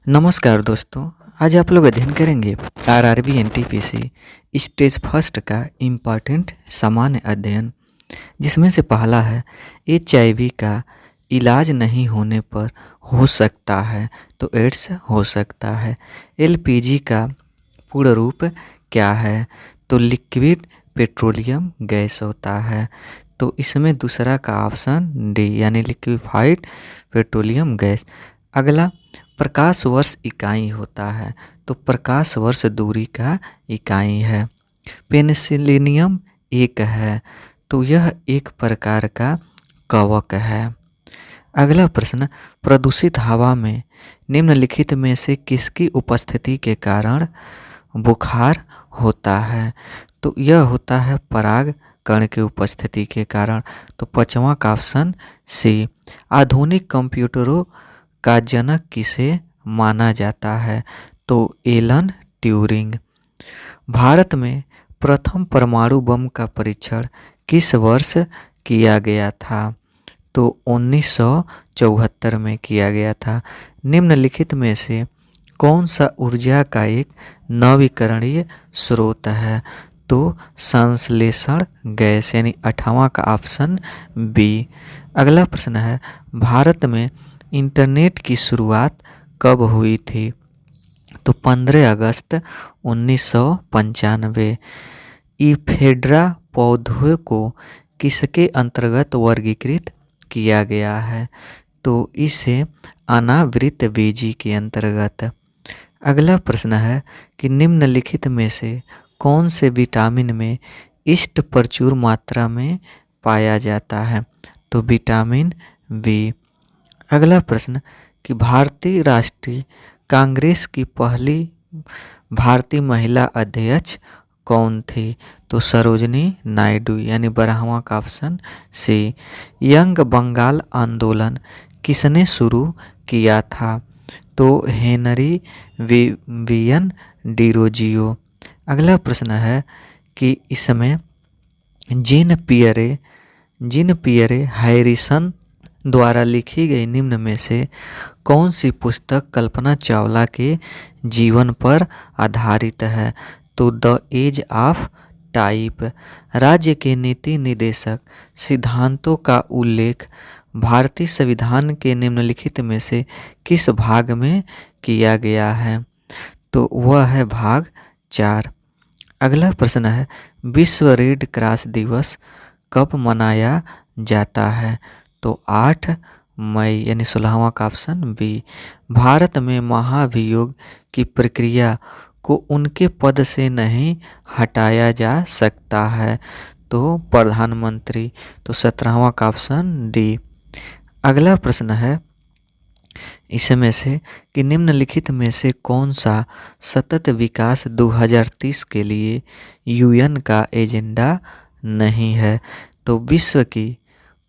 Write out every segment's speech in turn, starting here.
नमस्कार दोस्तों। आज आप लोग अध्ययन करेंगे आरआरबी एनटीपीसी स्टेज फर्स्ट का इम्पॉर्टेंट सामान्य अध्ययन, जिसमें से पहला है एचआईवी का इलाज नहीं होने पर हो सकता है तो एड्स हो सकता है। एलपीजी का पूर्ण रूप क्या है? तो लिक्विड पेट्रोलियम गैस होता है। तो इसमें दूसरा का ऑप्शन डी यानी लिक्विफाइड पेट्रोलियम गैस। अगला प्रकाश वर्ष इकाई होता है, तो प्रकाश वर्ष दूरी का इकाई है। पेनिसिलिनियम एक है, तो यह एक प्रकार का कवक है। अगला प्रश्न, प्रदूषित हवा में निम्नलिखित में से किसकी उपस्थिति के कारण बुखार होता है? तो यह होता है पराग कण की उपस्थिति के कारण। तो पांचवा का ऑप्शन सी। आधुनिक कंप्यूटरों का जनक किसे माना जाता है? तो एलन ट्यूरिंग। भारत में प्रथम परमाणु बम का परीक्षण किस वर्ष किया गया था? तो 1974 में किया गया था। निम्नलिखित में से कौन सा ऊर्जा का एक नवीकरणीय स्रोत है? तो संश्लेषण गैस यानी 8वां का ऑप्शन बी। अगला प्रश्न है, भारत में इंटरनेट की शुरुआत कब हुई थी? तो 15 अगस्त 1995। इफेड्रा पौधों को किसके अंतर्गत वर्गीकृत किया गया है? तो इसे अनावृतबीजी के अंतर्गत। अगला प्रश्न है कि निम्नलिखित में से कौन से विटामिन में ईस्ट प्रचुर मात्रा में पाया जाता है? तो विटामिन बी। अगला प्रश्न कि भारतीय राष्ट्रीय कांग्रेस की पहली भारतीय महिला अध्यक्ष कौन थी? तो सरोजनी नायडू यानी 12वां का ऑप्शन सी। यंग बंगाल आंदोलन किसने शुरू किया था? तो हेनरी विवियन डिरोजियो। अगला प्रश्न है कि इसमें जीन पियरे हैरिसन द्वारा लिखी गई निम्न में से कौन सी पुस्तक कल्पना चावला के जीवन पर आधारित है? तो द एज ऑफ टाइप। राज्य के नीति निदेशक सिद्धांतों का उल्लेख भारतीय संविधान के निम्नलिखित में से किस भाग में किया गया है? तो वह है भाग 4। अगला प्रश्न है, विश्व रेड क्रॉस दिवस कब मनाया जाता है? तो 8 मई यानी 16वां का ऑप्शन बी। भारत में महाभियोग की प्रक्रिया को उनके पद से नहीं हटाया जा सकता है, तो प्रधानमंत्री। तो 17वां का ऑप्शन डी। अगला प्रश्न है इसमें से कि निम्नलिखित में से कौन सा सतत विकास 2030 के लिए यूएन का एजेंडा नहीं है? तो विश्व की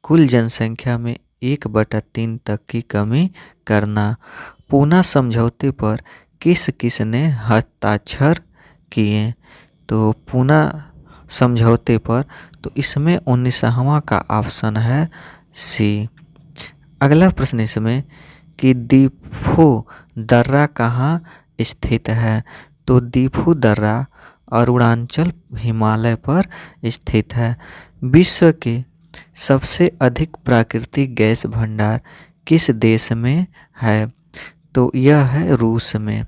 कुल जनसंख्या में 1/3 तक की कमी करना। पूना समझौते पर किस किस ने हस्ताक्षर किए? तो पूना समझौते पर तो इसमें 19वां का ऑप्शन है सी। अगला प्रश्न इसमें कि दीफू दर्रा कहाँ स्थित है? तो दीफू दर्रा अरुणाचल हिमालय पर स्थित है। विश्व के सबसे अधिक प्राकृतिक गैस भंडार किस देश में है? तो यह है रूस में।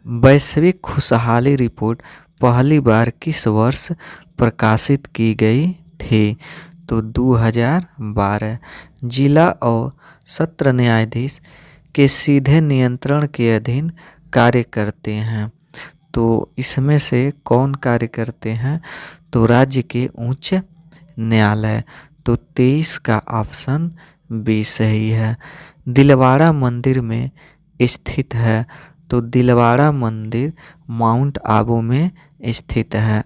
वैश्विक खुशहाली रिपोर्ट पहली बार किस वर्ष प्रकाशित की गई थी? तो 2012। जिला और सत्र न्यायाधीश के सीधे नियंत्रण के अधीन कार्य करते हैं, तो इसमें से कौन कार्य करते हैं? तो राज्य के उच्च न्यायालय। तो 23 का ऑप्शन बी सही है। दिलवाड़ा मंदिर में स्थित है, तो दिलवाड़ा मंदिर माउंट आबू में स्थित है।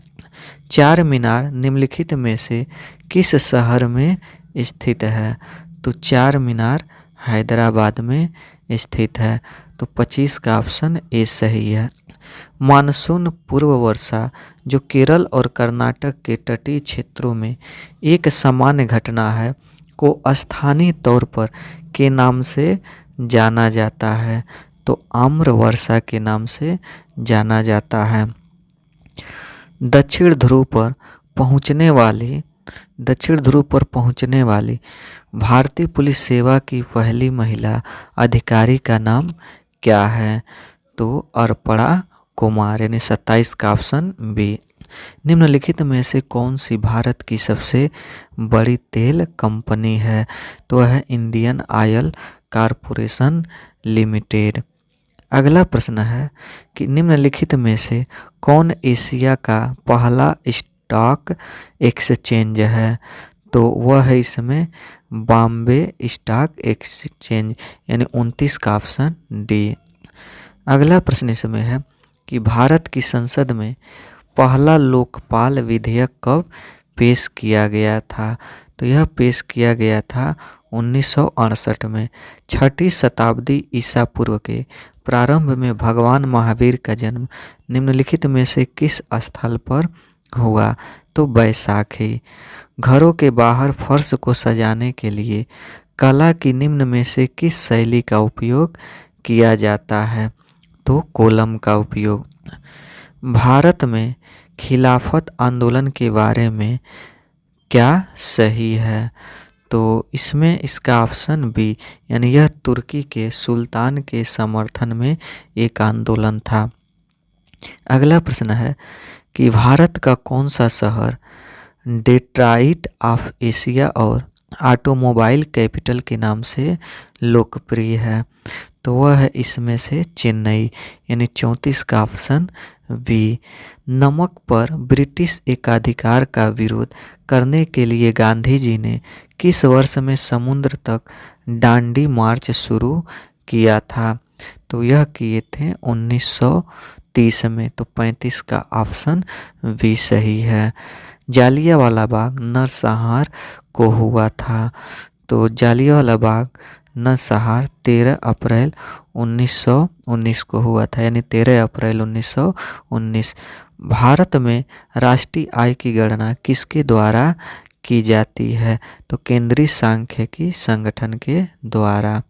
चार मीनार निम्नलिखित में से किस शहर में स्थित है? तो चार मीनार हैदराबाद में स्थित है, तो 25 का ऑप्शन ए सही है। मानसून पूर्व वर्षा जो केरल और कर्नाटक के तटीय क्षेत्रों में एक सामान्य घटना है, को स्थानीय तौर पर के नाम से जाना जाता है? तो आम्र वर्षा के नाम से जाना जाता है। दक्षिण ध्रुव पर पहुंचने वाली भारतीय पुलिस सेवा की पहली महिला अधिकारी का नाम क्या है? तो अर्पणा कुमार, यानी 27 का ऑप्शन बी। निम्नलिखित में से कौन सी भारत की सबसे बड़ी तेल कंपनी है? तो है इंडियन ऑयल कॉरपोरेशन लिमिटेड। अगला प्रश्न है कि निम्नलिखित में से कौन एशिया का पहला स्टॉक एक्सचेंज है? तो वह है इसमें बॉम्बे स्टॉक एक्सचेंज, यानी 29 का ऑप्शन डी। अगला प्रश्न इसमें है कि भारत की संसद में पहला लोकपाल विधेयक कब पेश किया गया था? तो यह पेश किया गया था 1968 में। 6ठी शताब्दी ईसा पूर्व के प्रारंभ में भगवान महावीर का जन्म निम्नलिखित में से किस स्थल पर हुआ? तो बैसाखी। घरों के बाहर फर्श को सजाने के लिए कला की निम्न में से किस शैली का उपयोग किया जाता है? तो कोलम का उपयोग। भारत में खिलाफत आंदोलन के बारे में क्या सही है? तो इसमें इसका ऑप्शन बी, यानी यह तुर्की के सुल्तान के समर्थन में एक आंदोलन था। अगला प्रश्न है कि भारत का कौन सा शहर डेट्रॉइट ऑफ एशिया और ऑटोमोबाइल कैपिटल के नाम से लोकप्रिय है? तो वह है इसमें से चेन्नई, यानी 34 का ऑप्शन बी। नमक पर ब्रिटिश एकाधिकार का विरोध करने के लिए गांधी जी ने किस वर्ष में समुद्र तक डांडी मार्च शुरू किया था? तो यह किए थे 1930 में। तो 35 का ऑप्शन बी सही है। जालियांवाला बाग नरसंहार को हुआ था? तो जालियांवाला बाग नरसंहार 13 अप्रैल 1919 को हुआ था, यानी 13 अप्रैल 1919। भारत में राष्ट्रीय आय की गणना किसके द्वारा की जाती है? तो केंद्रीय सांख्यिकी संगठन के द्वारा।